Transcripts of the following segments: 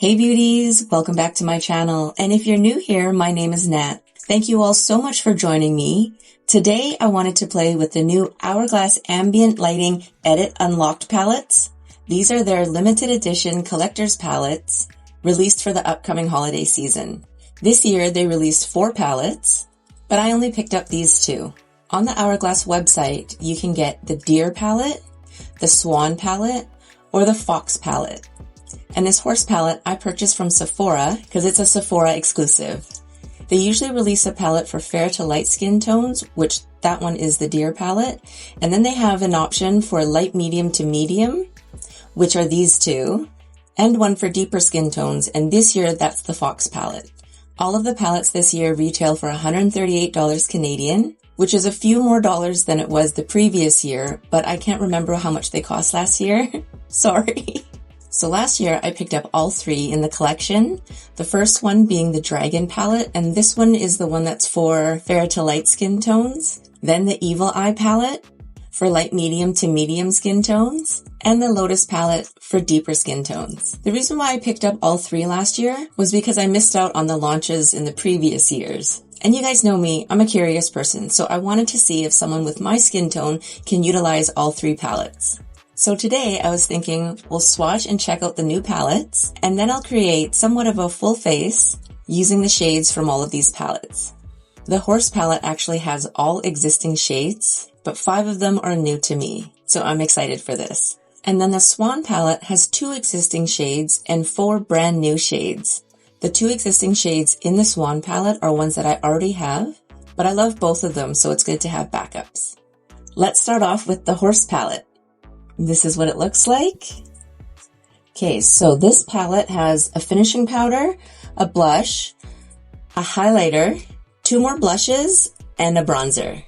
Hey beauties, welcome back to my channel. And if you're new here, my name is Nat. Thank you all so much for joining me. Today I wanted to play with the new Hourglass Ambient Lighting Edit Unlocked palettes. These are their limited edition collector's palettes released for the upcoming holiday season. This year they released 4 palettes, but I only picked up these 2. On the Hourglass website, you can get the Deer palette, the Swan palette, or the Fox palette. And this horse palette I purchased from Sephora because it's a Sephora exclusive. They usually release a palette for fair to light skin tones, which that one is the Deer palette. And then they have an option for light medium to medium, which are these 2, and one for deeper skin tones. And this year that's the Fox palette. All of the palettes this year retail for $138 Canadian, which is a few more dollars than it was the previous year, but I can't remember how much they cost last year. Sorry. So last year I picked up all 3 in the collection, the first one being the Dragon palette, and this one is the one that's for fair to light skin tones, then the Evil Eye palette for light medium to medium skin tones, and the Lotus palette for deeper skin tones. The reason why I picked up all 3 last year was because I missed out on the launches in the previous years. And you guys know me, I'm a curious person, so I wanted to see if someone with my skin tone can utilize all 3 palettes. So today I was thinking we'll swatch and check out the new palettes, and then I'll create somewhat of a full face using the shades from all of these palettes. The Horse palette actually has all existing shades, but 5 of them are new to me, so I'm excited for this. And then the Swan palette has 2 existing shades and 4 brand new shades. The 2 existing shades in the Swan palette are ones that I already have, but I love both of them, so it's good to have backups. Let's start off with the Horse palette. This is what it looks like. Okay, so this palette has a finishing powder, a blush, a highlighter, 2 more blushes, and a bronzer.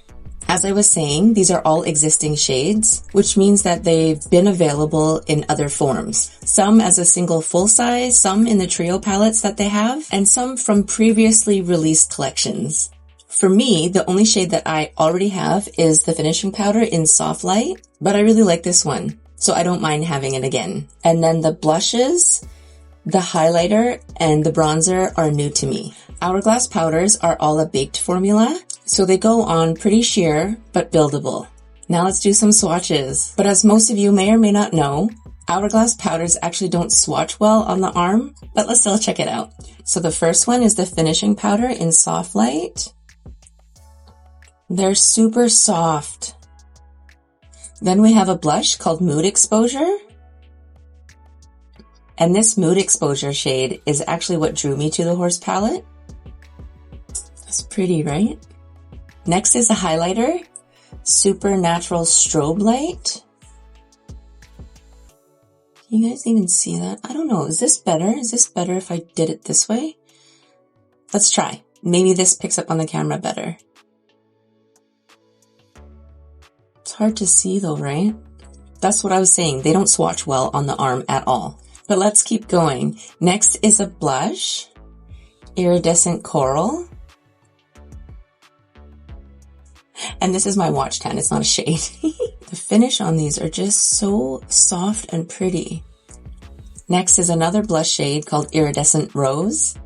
As I was saying, these are all existing shades, which means that they've been available in other forms. Some as a single full size, some in the trio palettes that they have, and some from previously released collections. For me, the only shade that I already have is the finishing powder in Soft Light, but I really like this one, so I don't mind having it again. And then the blushes, the highlighter, and the bronzer are new to me. Hourglass powders are all a baked formula, so they go on pretty sheer, but buildable. Now let's do some swatches. But as most of you may or may not know, Hourglass powders actually don't swatch well on the arm, but let's still check it out. So the first one is the finishing powder in Soft Light. They're super soft. Then we have a blush called Mood Exposure. And this Mood Exposure shade is actually what drew me to the Horse palette. That's pretty, right? Next is a highlighter, Super Natural Strobe Light. Can you guys even see that? I don't know. Is this better? Is this better if I did it this way? Let's try. Maybe this picks up on the camera better. It's hard to see though, right? That's what I was saying. They don't swatch well on the arm at all. But let's keep going. Next is a blush, Iridescent Coral. And this is my watch tan, it's not a shade. The finish on these are just so soft and pretty. Next is another blush shade called Iridescent Rose.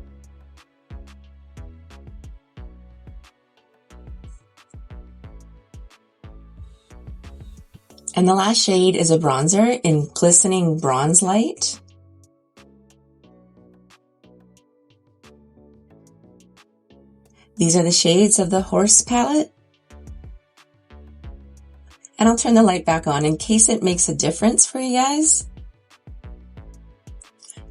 And the last shade is a bronzer in Glistening Bronze Light. These are the shades of the Horse palette. And I'll turn the light back on in case it makes a difference for you guys.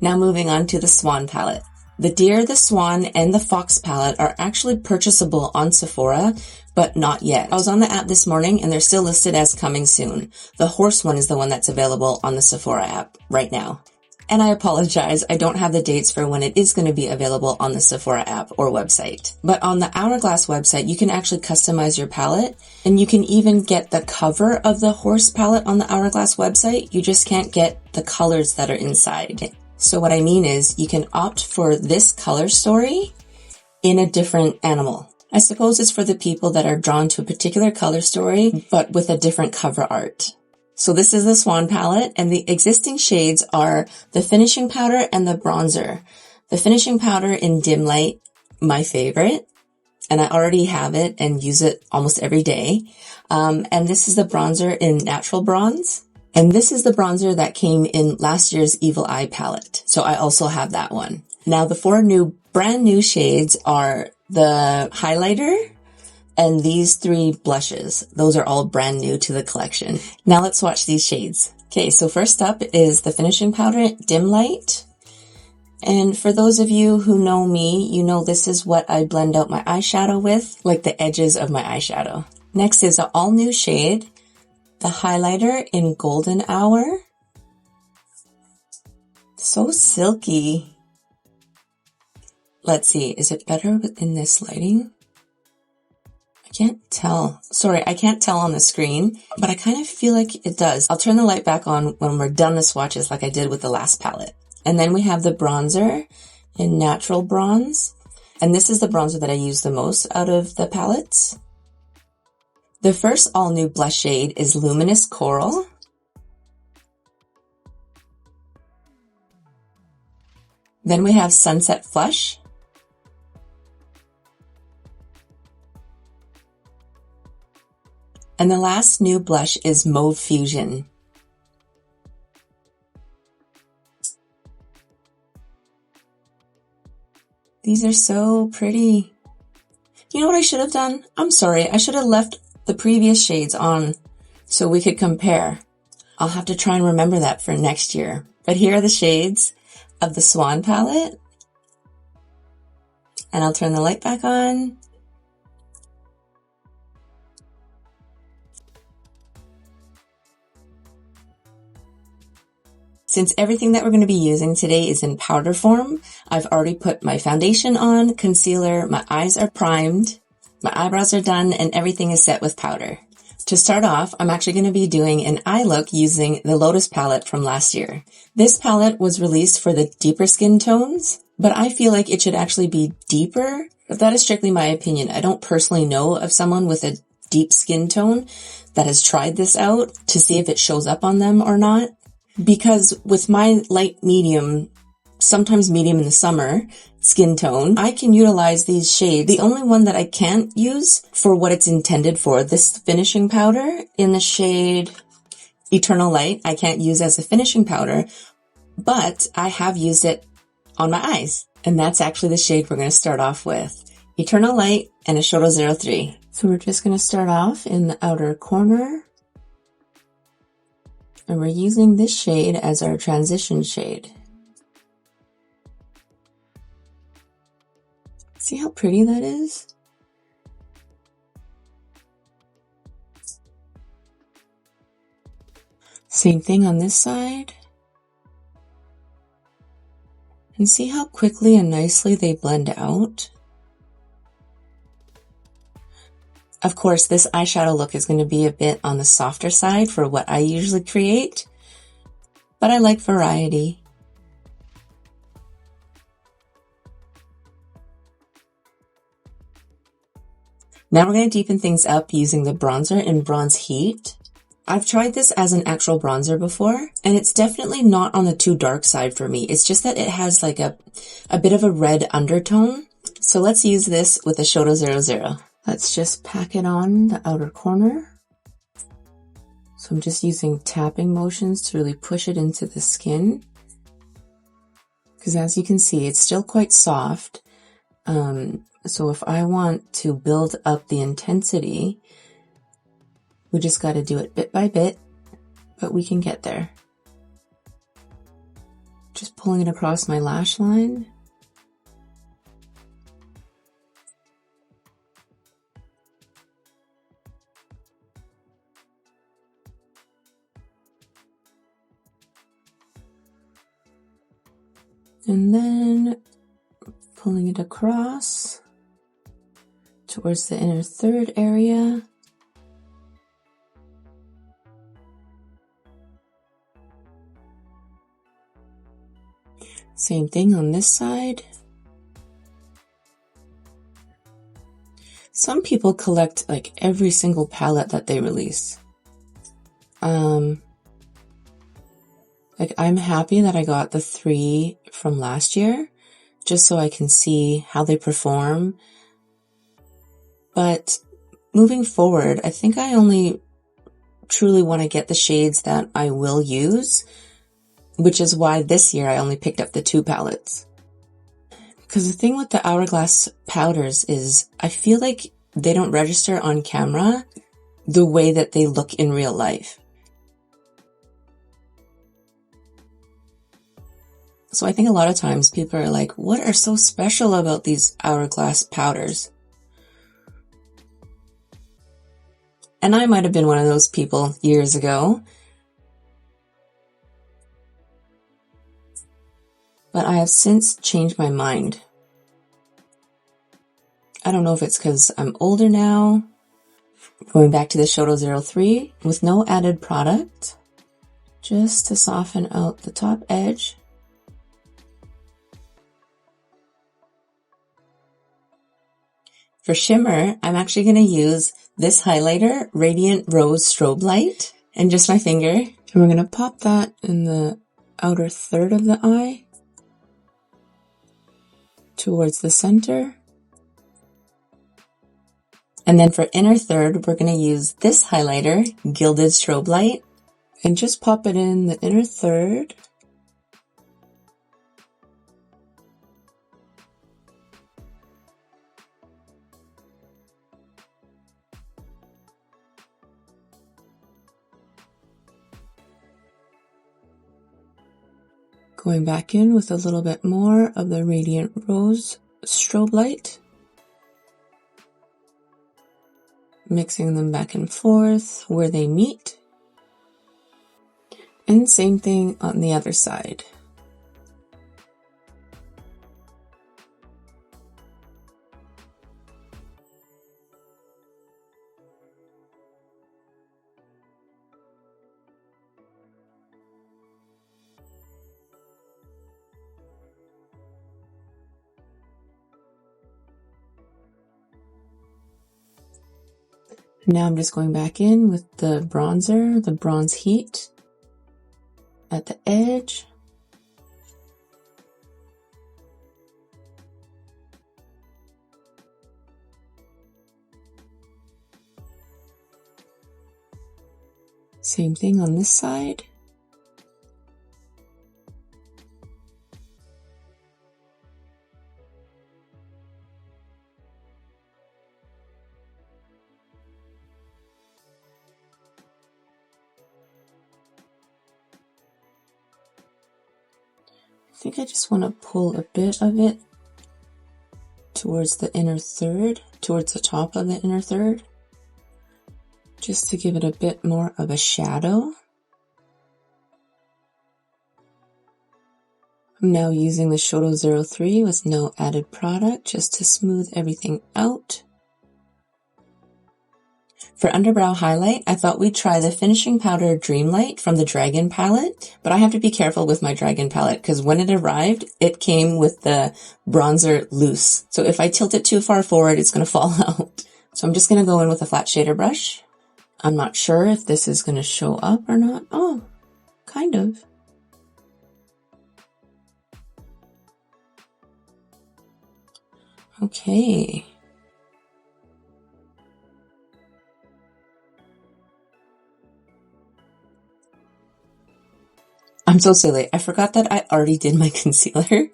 Now moving on to the Swan palette. The Deer, the Swan, and the Fox palette are actually purchasable on Sephora, but not yet. I was on the app this morning and they're still listed as coming soon. The Horse one is the one that's available on the Sephora app right now. And I apologize, I don't have the dates for when it is going to be available on the Sephora app or website. But on the Hourglass website, you can actually customize your palette, and you can even get the cover of the Horse palette on the Hourglass website. You just can't get the colors that are inside. So what I mean is you can opt for this color story in a different animal. I suppose it's for the people that are drawn to a particular color story, but with a different cover art. So this is the Swan palette, and the existing shades are the finishing powder and the bronzer. The finishing powder in dim light, my favorite, and I already have it and use it almost every day. And this is the bronzer in natural bronze. And this is the bronzer that came in last year's Evil Eye palette. So I also have that one. Now the four brand new shades are the highlighter and these three blushes. Those are all brand new to the collection. Now let's swatch these shades. Okay, so first up is the finishing powder, dim light. And for those of you who know me, you know this is what I blend out my eyeshadow with, like the edges of my eyeshadow. Next is an all new shade, the highlighter in Golden Hour. So silky. Let's see, is it better in this lighting? I can't tell. Sorry, I can't tell on the screen, but I kind of feel like it does. I'll turn the light back on when we're done the swatches like I did with the last palette. And then we have the bronzer in Natural Bronze. And this is the bronzer that I use the most out of the palettes. The first all new blush shade is Luminous Coral. Then we have Sunset Flush. And the last new blush is Mauve Fusion. These are so pretty. You know what I should have done? I'm sorry, I should have left the previous shades on so we could compare. I'll have to try and remember that for next year. But here are the shades of the Swan palette. And I'll turn the light back on. Since everything that we're going to be using today is in powder form, I've already put my foundation on, concealer, my eyes are primed, my eyebrows are done, and everything is set with powder. To start off, I'm actually going to be doing an eye look using the Lotus palette from last year. This palette was released for the deeper skin tones, but I feel like it should actually be deeper. But that is strictly my opinion. I don't personally know of someone with a deep skin tone that has tried this out to see if it shows up on them or not. Because with my light medium, sometimes medium in the summer, skin tone, I can utilize these shades. The only one that I can't use for what it's intended for, this finishing powder in the shade Eternal Light, I can't use as a finishing powder, but I have used it on my eyes. And that's actually the shade we're going to start off with. Eternal Light and Ashoto 03. So we're just going to start off in the outer corner. And we're using this shade as our transition shade. See how pretty that is? Same thing on this side. And see how quickly and nicely they blend out? Of course, this eyeshadow look is going to be a bit on the softer side for what I usually create, but I like variety. Now we're going to deepen things up using the bronzer in Bronze Heat. I've tried this as an actual bronzer before, and it's definitely not on the too dark side for me. It's just that it has like a bit of a red undertone. So let's use this with the Ashoto 00. Let's just pack it on the outer corner. So I'm just using tapping motions to really push it into the skin. Because as you can see, it's still quite soft. So if I want to build up the intensity, we just got to do it bit by bit, but we can get there. Just pulling it across my lash line. And then pulling it across towards the inner third area. Same thing on this side. Some people collect like every single palette that they release. Like, I'm happy that I got the 3 from last year, just so I can see how they perform. But moving forward, I think I only truly want to get the shades that I will use, which is why this year I only picked up the 2 palettes. Because the thing with the Hourglass powders is I feel like they don't register on camera the way that they look in real life. So I think a lot of times people are like, what are so special about these Hourglass powders? And I might have been one of those people years ago. But I have since changed my mind. I don't know if it's because I'm older now. Going back to the Shoto 03 with no added product, just to soften out the top edge. For shimmer, I'm actually going to use this highlighter, Radiant Rose Strobe Light, and just my finger. And we're going to pop that in the outer third of the eye, towards the center. And then for inner third, we're going to use this highlighter, Gilded Strobe Light, and just pop it in the inner third. Going back in with a little bit more of the Radiant Rose Strobe Light. Mixing them back and forth where they meet. And same thing on the other side. Now I'm just going back in with the bronzer, the Bronze Heat at the edge. Same thing on this side. I think I just want to pull a bit of it towards the inner third, towards the top of the inner third, just to give it a bit more of a shadow. I'm now using the Shoto 03 with no added product, just to smooth everything out. For underbrow highlight, I thought we'd try the finishing powder Dreamlight from the Dragon palette, but I have to be careful with my Dragon palette because when it arrived, it came with the bronzer loose. So if I tilt it too far forward, it's going to fall out. So I'm just going to go in with a flat shader brush. I'm not sure if this is going to show up or not. Oh, kind of. Okay. I'm so silly. I forgot that I already did my concealer.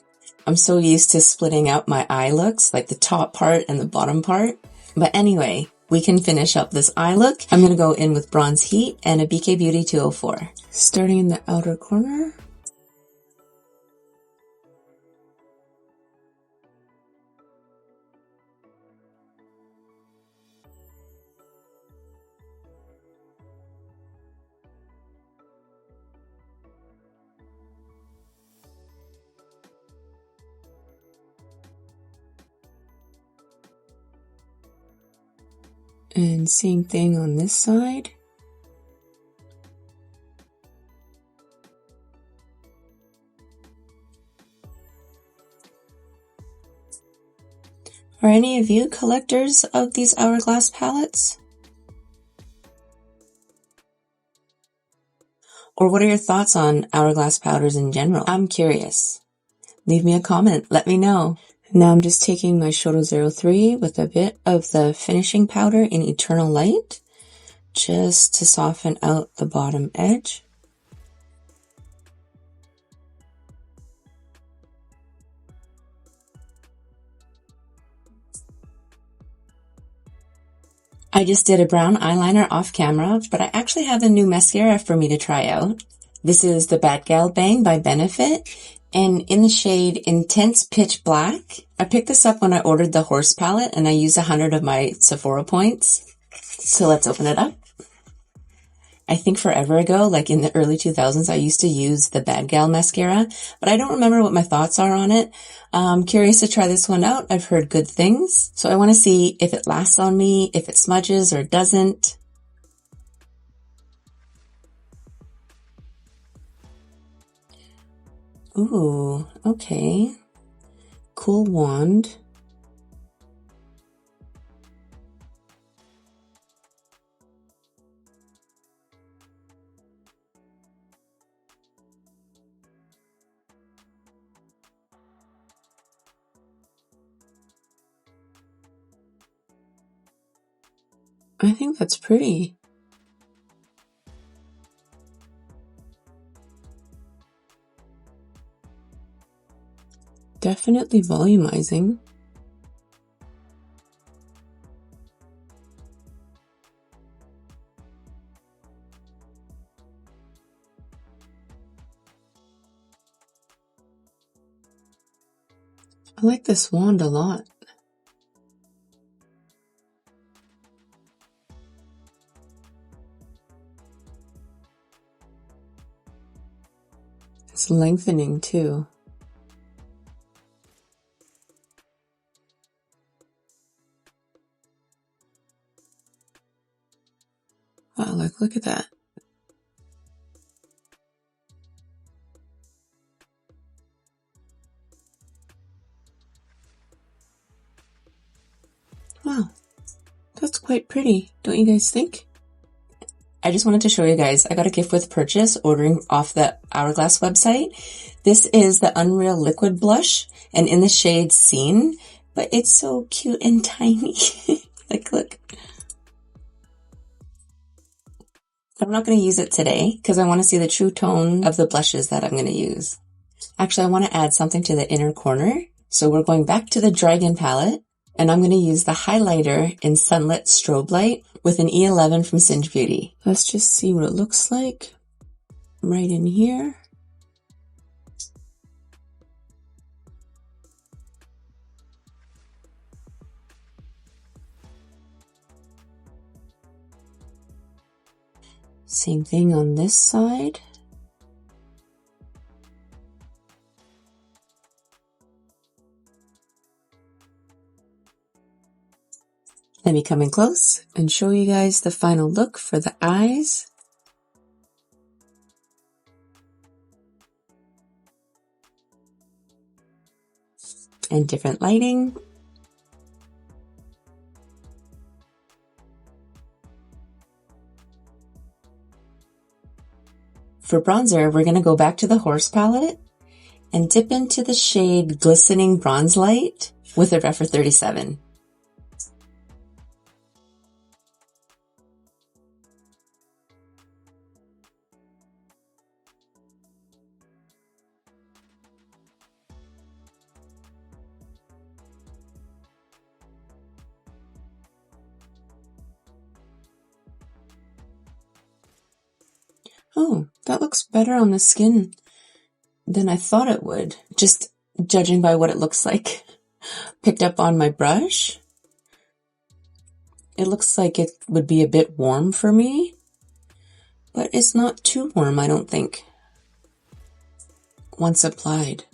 I'm so used to splitting out my eye looks, like the top part and the bottom part. But anyway, we can finish up this eye look. I'm going to go in with Bronze Heat and a BK Beauty 204. Starting in the outer corner. And same thing on this side. Are any of you collectors of these Hourglass palettes? Or what are your thoughts on Hourglass powders in general? I'm curious. Leave me a comment. Let me know. Now I'm just taking my Shoto 03 with a bit of the finishing powder in Eternal Light, just to soften out the bottom edge. I just did a brown eyeliner off camera, but I actually have a new mascara for me to try out. This is the Bad Gal Bang by Benefit, and in the shade Intense Pitch Black. I picked this up when I ordered the Horse palette, and I used 100 of my Sephora points. So let's open it up. I think forever ago, like in the early 2000s, I used to use the Bad Gal mascara, but I don't remember what my thoughts are on it. I'm curious to try this one out. I've heard good things, so I want to see if it lasts on me, if it smudges or doesn't. Ooh, okay. Cool wand. I think that's pretty. Definitely volumizing. I like this wand a lot. It's lengthening too. Wow, look at that. Wow, that's quite pretty, don't you guys think? I just wanted to show you guys, I got a gift with purchase ordering off the Hourglass website. This is the Unreal Liquid Blush, and in the shade Scene, but it's so cute and tiny. Like, look. I'm not going to use it today because I want to see the true tone of the blushes that I'm going to use. Actually, I want to add something to the inner corner. So we're going back to the Dragon palette, and I'm going to use the highlighter in Sunlit Strobe Light with an E11 from Singe Beauty. Let's just see what it looks like right in here. Same thing on this side. Let me come in close and show you guys the final look for the eyes. And different lighting. For bronzer, we're going to go back to the Horse palette and dip into the shade Glistening Bronze Light with a Rephr 37. Oh, that looks better on the skin than I thought it would, just judging by what it looks like picked up on my brush. It looks like it would be a bit warm for me, but it's not too warm, I don't think, once applied.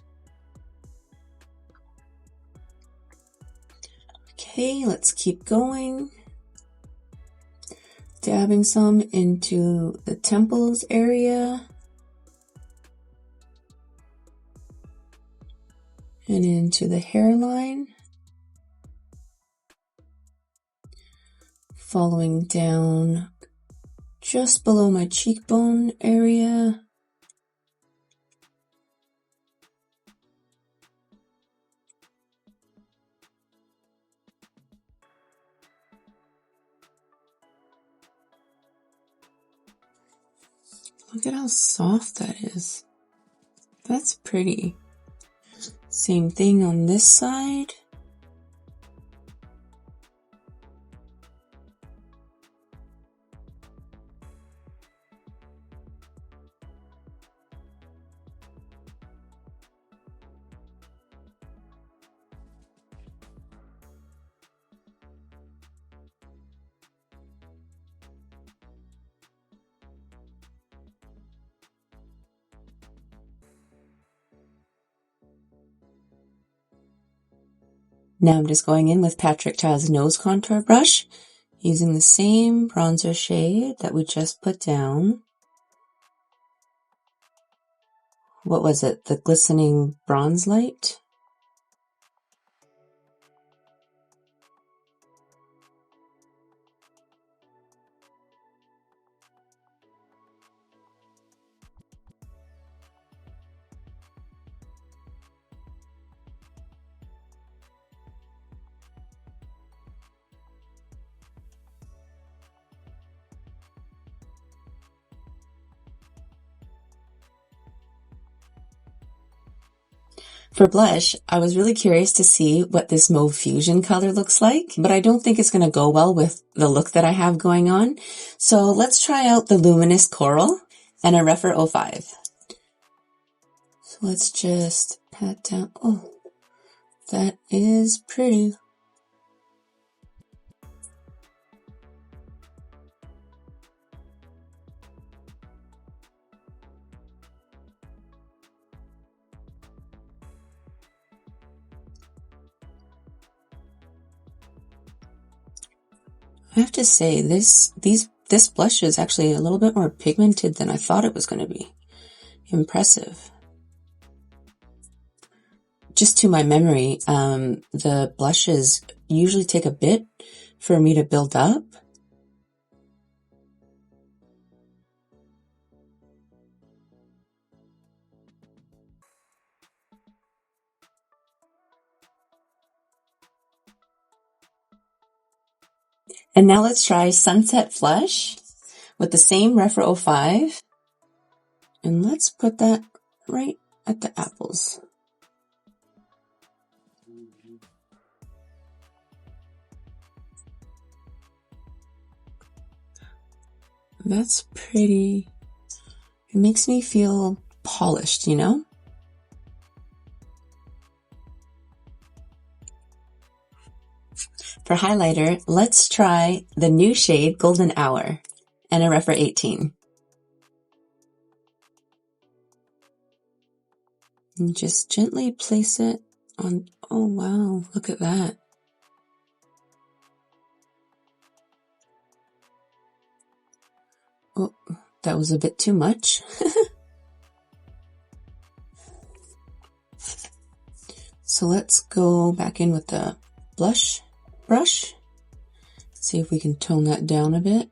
Okay, let's keep going. Dabbing some into the temples area. And into the hairline. Following down, just below my cheekbone area. Look at how soft that is. That's pretty. Same thing on this side. Now I'm just going in with Patrick Ta's nose contour brush, using the same bronzer shade that we just put down. What was it? The glistening bronze light? For blush, I was really curious to see what this Mauve Fusion color looks like, but I don't think it's going to go well with the look that I have going on. So let's try out the Luminous Coral and a Rephr 05. So let's just pat down. Oh, that is pretty. I have to say, this blush is actually a little bit more pigmented than I thought it was going to be. Impressive. Just to my memory, the blushes usually take a bit for me to build up. And now let's try Sunset Flush with the same Rephr 05. And let's put that right at the apples. That's pretty. It makes me feel polished, you know? For highlighter, let's try the new shade Golden Hour and a Rephr 18. And just gently place it on. Oh wow, look at that. Oh, that was a bit too much. So let's go back in with the blush brush. See if we can tone that down a bit.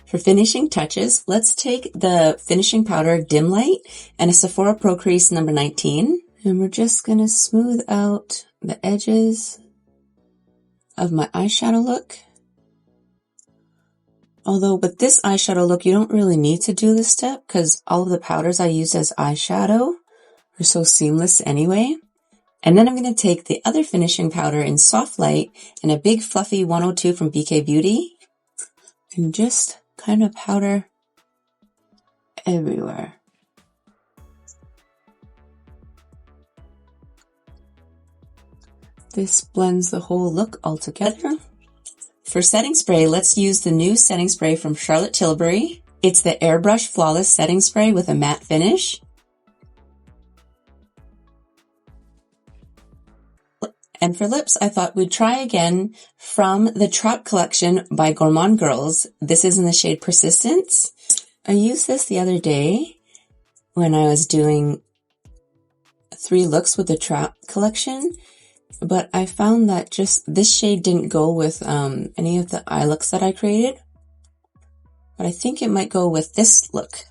For finishing touches, let's take the finishing powder Dim Light and a Sephora Pro Crease number 19. And we're just going to smooth out the edges of my eyeshadow look. Although with this eyeshadow look, you don't really need to do this step because all of the powders I use as eyeshadow are so seamless anyway. And then I'm going to take the other finishing powder in Soft Light and a big fluffy 102 from BK Beauty and just kind of powder everywhere. This blends the whole look all together. For setting spray, let's use the new setting spray from Charlotte Tilbury. It's the Airbrush Flawless Setting Spray with a matte finish. And for lips, I thought we'd try again from the Trot Collection by Gourmand Girls. This is in the shade Persistence. I used this the other day, when I was doing 3 looks with the Trap collection, but I found that just this shade didn't go with any of the eye looks that I created. But I think it might go with this look.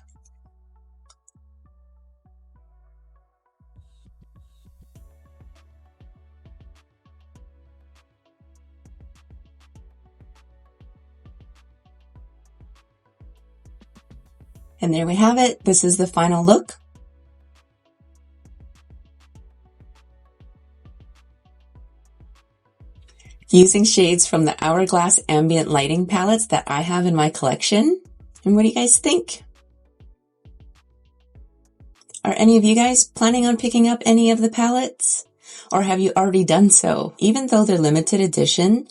And there we have it. This is the final look. Using shades from the Hourglass Ambient lighting palettes that I have in my collection. And what do you guys think? Are any of you guys planning on picking up any of the palettes? Or have you already done so? Even though they're limited edition,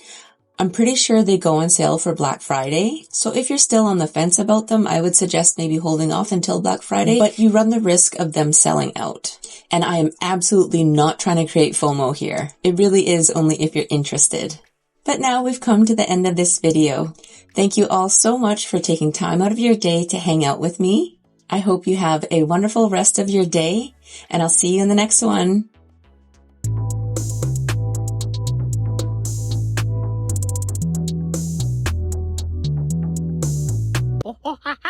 I'm pretty sure they go on sale for Black Friday. So if you're still on the fence about them, I would suggest maybe holding off until Black Friday, but you run the risk of them selling out. And I am absolutely not trying to create FOMO here. It really is only if you're interested. But now we've come to the end of this video. Thank you all so much for taking time out of your day to hang out with me. I hope you have a wonderful rest of your day, and I'll see you in the next one. Oh, ha, ha.